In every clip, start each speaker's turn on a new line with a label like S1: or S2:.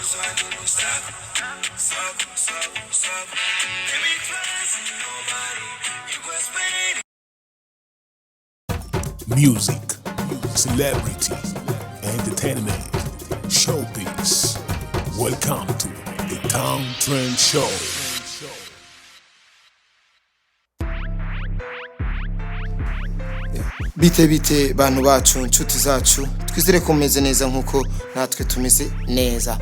S1: so I do no suck. Every class and nobody, you go explain it.
S2: Music, celebrity, entertainment, showbiz. Welcome to the Town Trend Show.
S3: Bite bantu bacu nshuti zacu twizere ko mumeze neza nkuko natwe tumeze neza.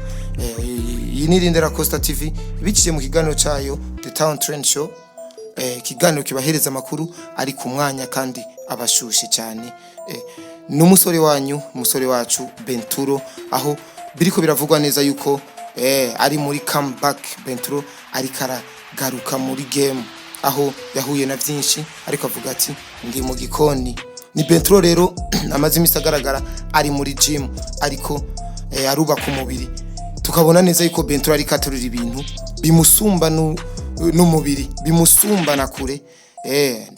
S3: Iyi ni Rindera Costa TV biciye mu kiganiro cyayo The Town Trend Show. Kiganiro kibahereza amakuru ari ku mwanya kandi abashushe cyane. N'umusore wanyu, umusore wacu Benturo, aho biriko biravugwa neza yuko ari muri comeback. Benturo ari karagaruka muri game, aho yahuye na byinshi ariko avuga ati ndi mu gikoni. Ni Benturo rero amaze imisi agaragara ari muri gym ariko arubaka umubiri. Tukabona neza yuko Benturo ari katurira ibintu bimusumba n'umubiri, bimusumba na kure.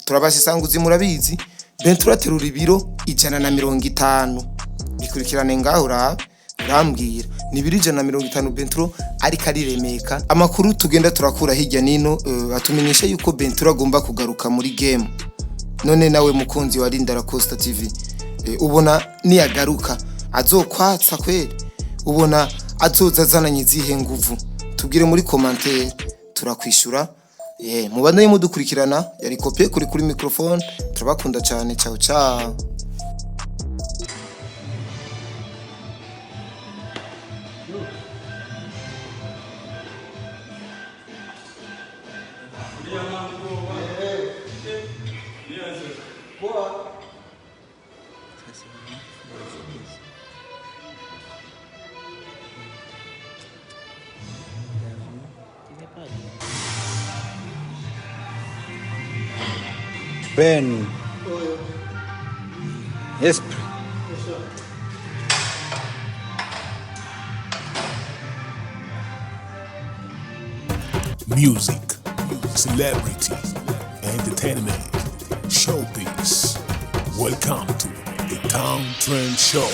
S3: Turabasisanguzi murabizi Benturo aterura ibiro 150. Bikurikirane ngaho urambwira ni ibiro 150 Benturo ariko ariremeka. Amakuru tugenda turakura hirya nino atumenyesha yuko Benturo agomba kugaruka muri game. None nawe mukunzi wa Rindera Costa TV, ubona niyagaruka azokwatsa kweli? Ubona azozazananye zihe nguvu? Tubwire muri commentaire turakwishura. Mubandanye mudukurikirana. Yari Kopie kuri microphone. Turabakunda cyane. Ciao ciao.
S4: Ben. Yes.
S2: Music, celebrity, entertainment, showbiz. Welcome to the Town Trend Show.